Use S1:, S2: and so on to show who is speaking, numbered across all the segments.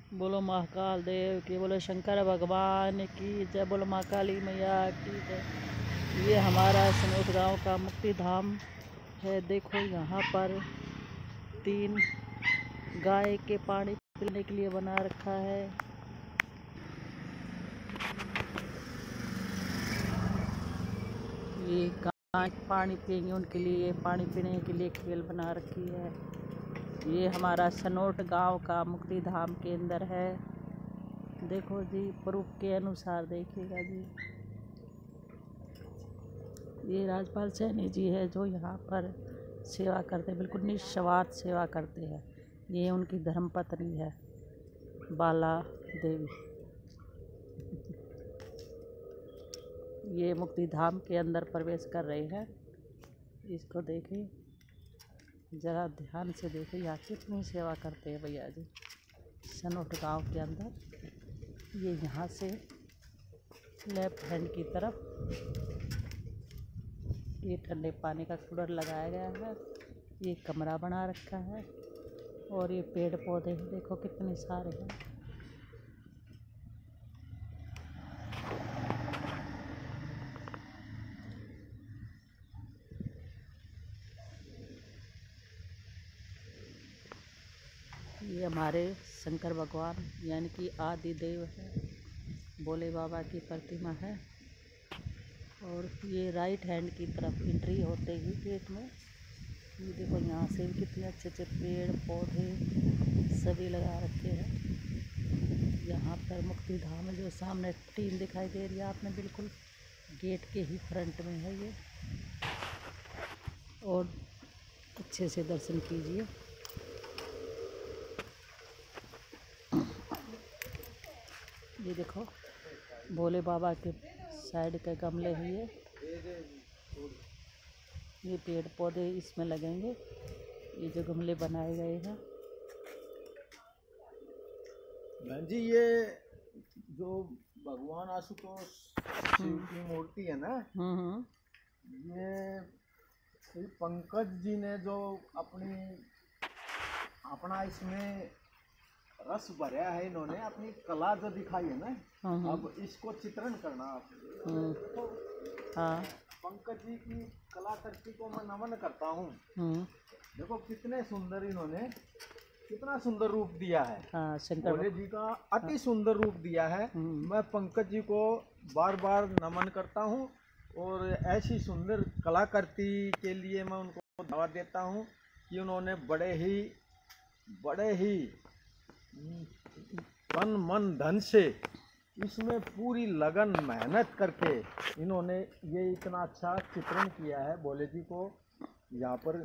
S1: बोलो महाकाल देव की, बोलो शंकर भगवान की जय, बोलो महाकाली मैया की जय। ये हमारा सनोट गांव का मुक्ति धाम है। देखो यहाँ पर 3 गाय के पानी पीने के लिए बना रखा है। ये गाय पानी पिएंगे, उनके लिए पानी पीने के लिए खेल बना रखी है। ये हमारा सनोट गांव का मुक्ति धाम के अंदर है। देखो जी, प्रूफ के अनुसार देखिएगा जी। ये राजपाल सैनी जी है जो यहाँ पर सेवा करते हैं, बिल्कुल निस्वार्थ सेवा करते हैं। ये उनकी धर्मपत्नी है बाला देवी। ये मुक्ति धाम के अंदर प्रवेश कर रहे हैं। इसको देखिए, ज़रा ध्यान से देखिए, यहाँ कितनी सेवा करते हैं भैया जी सनोट गांव के अंदर। ये यहाँ से लेफ्ट हैंड की तरफ ये ठंडे पानी का कूलर लगाया गया है। ये कमरा बना रखा है और ये पेड़ पौधे देखो कितने सारे हैं। ये हमारे शंकर भगवान यानी कि आदि देव है, भोले बाबा की प्रतिमा है। और ये राइट हैंड की तरफ एंट्री होते ही गेट में ये देखो, यहाँ से कितने अच्छे अच्छे पेड़ पौधे सभी लगा रखे हैं। यहाँ पर मुक्ति धाम जो सामने टीन दिखाई दे रही है आपने, बिल्कुल गेट के ही फ्रंट में है ये। और अच्छे से दर्शन कीजिए। ये देखो भोले बाबा के साइड के गमले हैं ये पेड़ पौधे इसमें लगेंगे। ये जो गमले बनाए गए हैं
S2: बहन जी, ये जो भगवान आशुतोष शिव की मूर्ति है ना, ये पंकज जी ने जो अपना इसमें रस भरा है, इन्होंने अपनी कला जो दिखाई है ना, अब इसको चित्रण करना आप। तो पंकज जी की कलाकृति को मैं नमन करता हूँ। देखो कितने सुंदर, इन्होंने कितना सुंदर रूप दिया है। भोले जी का अति सुंदर रूप दिया है। मैं पंकज जी को बार बार नमन करता हूँ और ऐसी सुंदर कलाकृति के लिए मैं उनको दावा देता हूँ कि उन्होंने बड़े ही तन मन धन से इसमें पूरी लगन मेहनत करके इन्होंने ये इतना अच्छा चित्रण किया है। भोले जी को यहाँ पर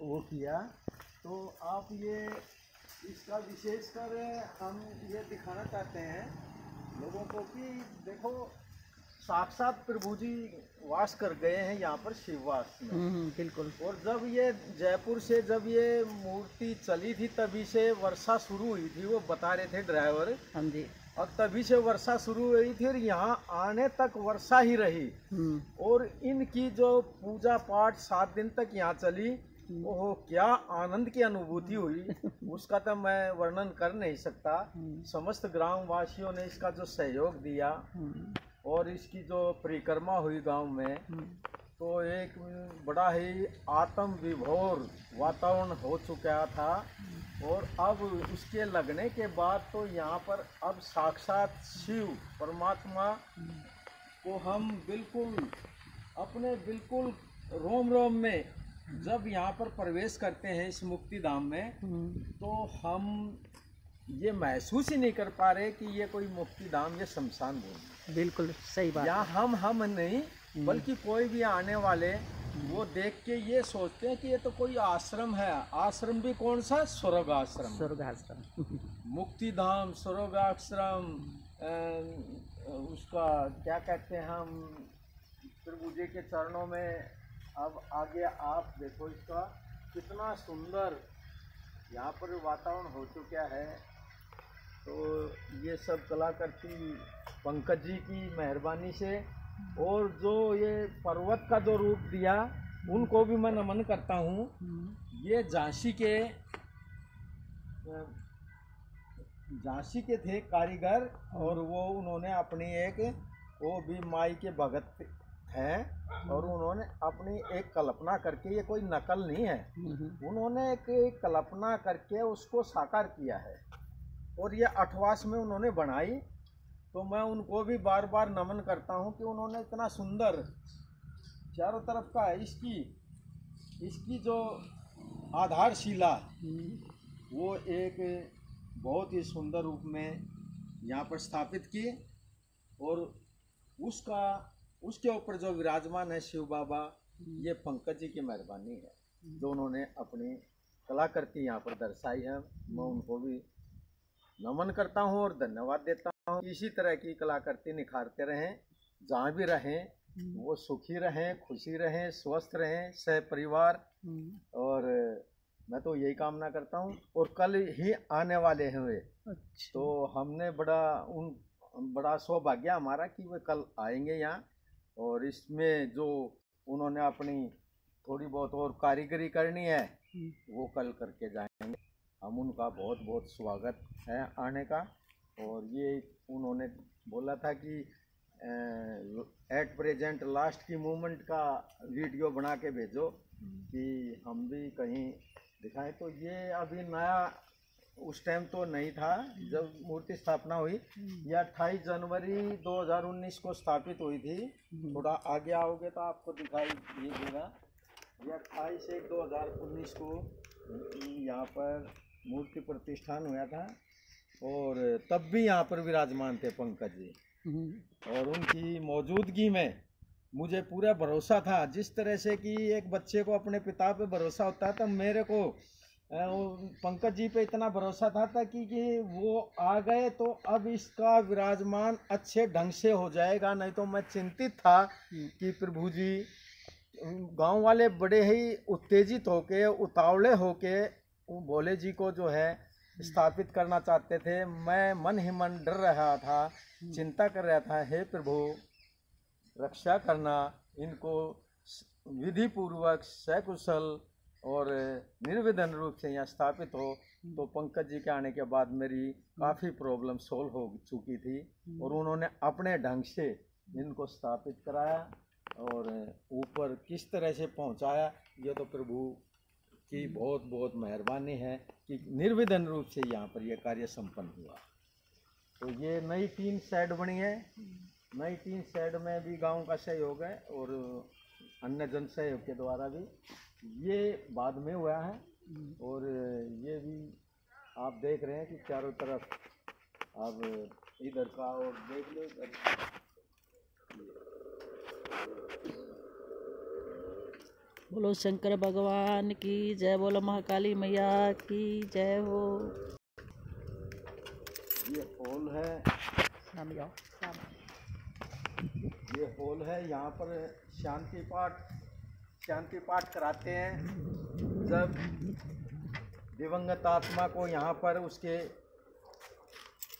S2: वो किया। तो आप ये इसका विशेषकर हम ये दिखाना चाहते हैं लोगों को कि देखो, साक्षात प्रभु जी वास कर गए हैं यहाँ पर शिववास में।
S1: बिल्कुल।
S2: और जब ये जयपुर से जब ये मूर्ति चली थी तभी से वर्षा शुरू हुई थी, वो बता रहे थे ड्राइवर।
S1: हाँ जी। और
S2: तभी से वर्षा शुरू हुई थी और यहाँ आने तक वर्षा ही रही। और इनकी जो पूजा पाठ 7 दिन तक यहाँ चली, ओहो क्या आनंद की अनुभूति हुई, उसका तो मैं वर्णन कर नहीं सकता। समस्त ग्रामवासियों ने इसका जो सहयोग दिया और इसकी जो परिक्रमा हुई गांव में, तो एक बड़ा ही आत्म विभोर वातावरण हो चुका था। और अब उसके लगने के बाद तो यहाँ पर अब साक्षात शिव परमात्मा को हम बिल्कुल अपने बिल्कुल रोम रोम में जब यहाँ पर प्रवेश करते हैं इस मुक्ति धाम में, तो हम ये महसूस ही नहीं कर पा रहे कि ये कोई मुक्ति धाम, ये शमशान भूमि।
S1: बिल्कुल सही बात।
S2: यहाँ हम नहीं बल्कि कोई भी आने वाले वो देख के ये सोचते हैं कि ये तो कोई आश्रम है। आश्रम भी कौन सा? स्वर्ग आश्रम।
S1: स्वर्ग आश्रम
S2: मुक्ति धाम, स्वर्ग आश्रम, उसका क्या कहते हैं हम, प्रभु जी के चरणों में। अब आगे आप देखो इसका कितना सुंदर यहाँ पर वातावरण हो चुका है। तो ये सब कलाकृति पंकज जी की मेहरबानी से, और जो ये पर्वत का जो रूप दिया उनको भी मैं नमन करता हूँ। ये झांसी के झांसी के थे कारीगर, और वो उन्होंने अपनी एक, वो भी माई के भगत हैं, और उन्होंने अपनी एक कल्पना करके, ये कोई नकल नहीं है, उन्होंने एक कल्पना करके उसको साकार किया है, और ये 8वास में उन्होंने बनाई। तो मैं उनको भी बार बार नमन करता हूँ कि उन्होंने इतना सुंदर चारों तरफ का है, इसकी जो आधारशिला वो एक बहुत ही सुंदर रूप में यहाँ पर स्थापित की, और उसके ऊपर जो विराजमान है शिव बाबा, ये पंकज जी की मेहरबानी है, जो उन्होंने अपनी कलाकृति यहाँ पर दर्शाई है। मैं उनको भी नमन करता हूँ और धन्यवाद देता हूँ। इसी तरह की कलाकृति निखारते रहें, जहाँ भी रहें वो सुखी रहें, खुशी रहें, स्वस्थ रहें, सह परिवार। और मैं तो यही कामना करता हूँ। और कल ही आने वाले हुए, तो हमने बड़ा सौभाग्य हमारा कि वे कल आएंगे यहाँ, और इसमें जो उन्होंने अपनी थोड़ी बहुत और कारीगरी करनी है वो कल करके जाएंगे। हम उनका बहुत बहुत स्वागत है आने का। और ये उन्होंने बोला था कि एट प्रेजेंट लास्ट की मूवमेंट का वीडियो बना के भेजो कि हम भी कहीं दिखाएं। तो ये अभी नया, उस टाइम तो नहीं था जब मूर्ति स्थापना हुई। यह 28 जनवरी 2019 को स्थापित हुई थी। थोड़ा आगे आओगे तो आपको दिखाई ये देगा। यह 28/1/2019 को यहाँ पर मूर्ति प्रतिष्ठान हुआ था, और तब भी यहाँ पर विराजमान थे पंकज जी। और उनकी मौजूदगी में मुझे पूरा भरोसा था, जिस तरह से कि एक बच्चे को अपने पिता पे भरोसा होता है, तब मेरे को पंकज जी पे इतना भरोसा था कि वो आ गए तो अब इसका विराजमान अच्छे ढंग से हो जाएगा। नहीं तो मैं चिंतित था कि प्रभु जी, गांव वाले बड़े ही उत्तेजित होके, उतावले होके भोले जी को जो है स्थापित करना चाहते थे। मैं मन ही मन डर रहा था, चिंता कर रहा था, हे प्रभु रक्षा करना, इनको विधि पूर्वक सकुशल और निर्विघ्न रूप से यहाँ स्थापित हो। तो पंकज जी के आने के बाद मेरी काफ़ी प्रॉब्लम सोल्व हो चुकी थी, और उन्होंने अपने ढंग से इनको स्थापित कराया और ऊपर किस तरह से पहुँचाया, ये तो प्रभु की बहुत बहुत मेहरबानी है कि निर्विघ्न रूप से यहाँ पर यह कार्य संपन्न हुआ। तो ये नई 3 शेड बनी है। नई 3 शेड में भी गांव का सहयोग है और अन्य जन सहयोग के द्वारा भी ये बाद में हुआ है। और ये भी आप देख रहे हैं कि चारों तरफ अब इधर का और देख लो,
S1: बोलो शंकर भगवान की जय, बोलो महाकाली मैया की जय हो।
S2: ये हॉल है, ये हॉल है। यहाँ पर शांति पाठ कराते हैं। जब दिवंगत आत्मा को यहाँ पर उसके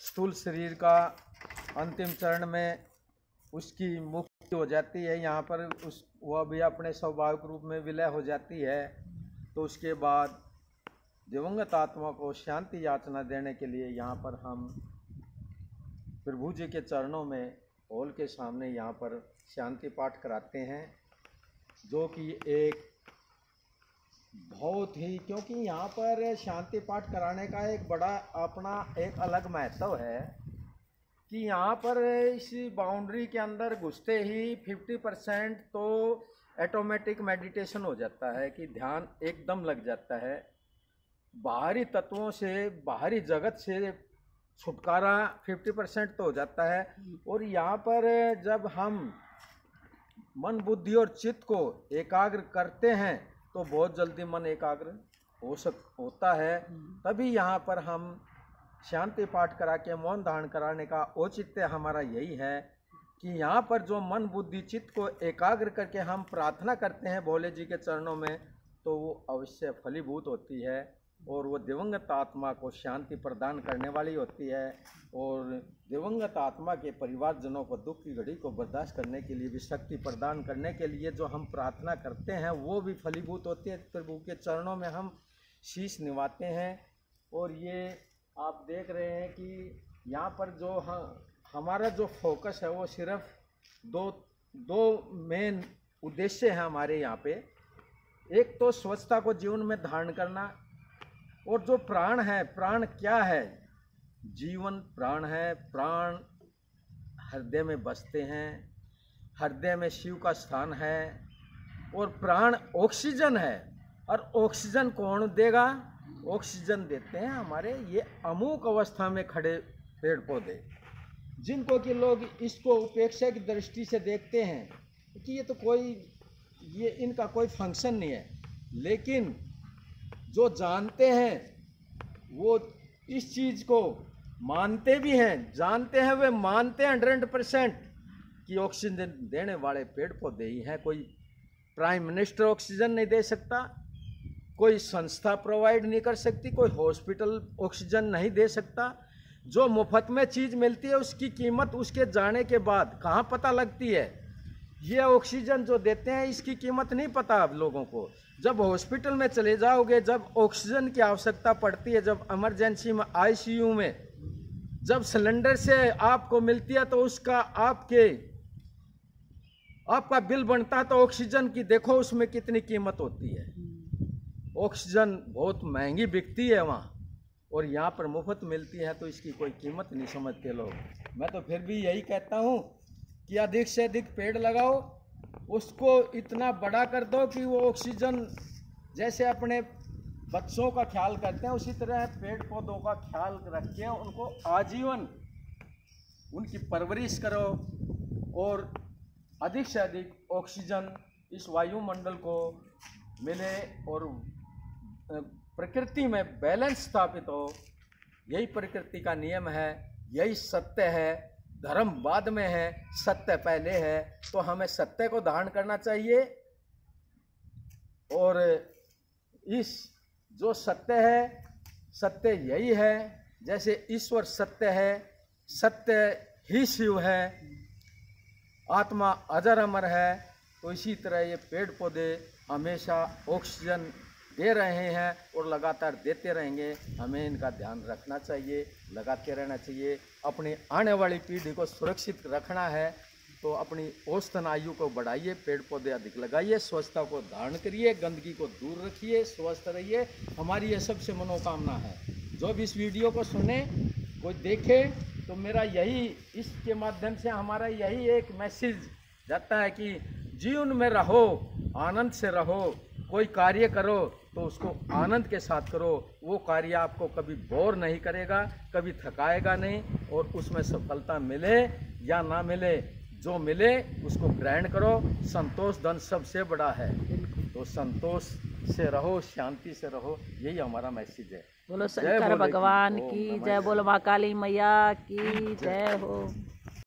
S2: स्थूल शरीर का अंतिम चरण में उसकी मुक्ति हो जाती है, यहाँ पर वह भी अपने स्वाभाविक रूप में विलय हो जाती है, तो उसके बाद दिवंगत आत्मा को शांति याचना देने के लिए यहाँ पर हम प्रभु जी के चरणों में हॉल के सामने यहाँ पर शांति पाठ कराते हैं, जो कि एक बहुत ही, क्योंकि यहाँ पर शांति पाठ कराने का एक बड़ा अपना एक अलग महत्व है कि यहाँ पर इस बाउंड्री के अंदर घुसते ही 50% तो ऑटोमेटिक मेडिटेशन हो जाता है, कि ध्यान एकदम लग जाता है। बाहरी तत्वों से, बाहरी जगत से छुटकारा 50% तो हो जाता है। और यहाँ पर जब हम मन, बुद्धि और चित्त को एकाग्र करते हैं तो बहुत जल्दी मन एकाग्र होता है। तभी यहाँ पर हम शांति पाठ करा के मौन धारण कराने का औचित्य हमारा यही है कि यहाँ पर जो मन, बुद्धि, चित्त को एकाग्र करके हम प्रार्थना करते हैं भोले जी के चरणों में, तो वो अवश्य फलीभूत होती है और वो दिवंगत आत्मा को शांति प्रदान करने वाली होती है। और दिवंगत आत्मा के परिवारजनों को दुख की घड़ी को बर्दाश्त करने के लिए भी शक्ति प्रदान करने के लिए जो हम प्रार्थना करते हैं वो भी फलीभूत होती है। प्रभु के चरणों में हम शीश निभाते हैं। और ये आप देख रहे हैं कि यहाँ पर जो हमारा जो फोकस है वो सिर्फ दो मेन उद्देश्य है हमारे यहाँ पे। एक तो स्वच्छता को जीवन में धारण करना, और जो प्राण है, प्राण क्या है? जीवन प्राण है। प्राण हृदय में बसते हैं, हृदय में शिव का स्थान है, और प्राण ऑक्सीजन है। और ऑक्सीजन कौन देगा? ऑक्सीजन देते हैं हमारे ये अमूक अवस्था में खड़े पेड़ पौधे, जिनको कि लोग इसको उपेक्षा की दृष्टि से देखते हैं कि ये इनका कोई फंक्शन नहीं है। लेकिन जो जानते हैं वो इस चीज़ को मानते भी हैं, जानते हैं, वे मानते हैं 100% कि ऑक्सीजन देने वाले पेड़ पौधे ही हैं। कोई प्राइम मिनिस्टर ऑक्सीजन नहीं दे सकता, कोई संस्था प्रोवाइड नहीं कर सकती, कोई हॉस्पिटल ऑक्सीजन नहीं दे सकता। जो मुफ्त में चीज़ मिलती है उसकी कीमत उसके जाने के बाद कहाँ पता लगती है। ये ऑक्सीजन जो देते हैं इसकी कीमत नहीं पता आप लोगों को। जब हॉस्पिटल में चले जाओगे, जब ऑक्सीजन की आवश्यकता पड़ती है, जब इमरजेंसी में आईसीयू में जब सिलेंडर से आपको मिलती है तो उसका आपका बिल बनता है, तो ऑक्सीजन की देखो उसमें कितनी कीमत होती है। ऑक्सीजन बहुत महंगी बिकती है वहाँ, और यहाँ पर मुफ्त मिलती है तो इसकी कोई कीमत नहीं समझते लोग। मैं तो फिर भी यही कहता हूँ कि अधिक से अधिक पेड़ लगाओ, उसको इतना बड़ा कर दो कि वो ऑक्सीजन जैसे अपने बच्चों का ख्याल करते हैं उसी तरह पेड़ पौधों का ख्याल रखें, उनको आजीवन उनकी परवरिश करो, और अधिक से अधिक ऑक्सीजन इस वायुमंडल को मिले और प्रकृति में बैलेंस स्थापित हो। यही प्रकृति का नियम है, यही सत्य है। धर्म बाद में है, सत्य पहले है। तो हमें सत्य को धारण करना चाहिए, और इस जो सत्य है, सत्य यही है। जैसे ईश्वर सत्य है, सत्य ही शिव है, आत्मा अजर अमर है, तो इसी तरह ये पेड़ पौधे हमेशा ऑक्सीजन दे रहे हैं और लगातार देते रहेंगे। हमें इनका ध्यान रखना चाहिए, लगाते रहना चाहिए। अपनी आने वाली पीढ़ी को सुरक्षित रखना है तो अपनी औसतन आयु को बढ़ाइए, पेड़ पौधे अधिक लगाइए, स्वच्छता को धारण करिए, गंदगी को दूर रखिए, स्वस्थ रहिए। हमारी ये सबसे मनोकामना है। जो भी इस वीडियो को सुने, कोई देखे, तो मेरा यही, इसके माध्यम से हमारा यही एक मैसेज जाता है कि जीवन में रहो, आनंद से रहो। कोई कार्य करो तो उसको आनंद के साथ करो। वो कार्य आपको कभी बोर नहीं करेगा, कभी थकाएगा नहीं, और उसमें सफलता मिले या ना मिले, जो मिले उसको ग्रहण करो। संतोष धन सबसे बड़ा है, तो संतोष से रहो, शांति से रहो, यही हमारा मैसेज है।
S1: बोलो शंकर भगवान की जय, बोलो माँ काली मैया की जय हो।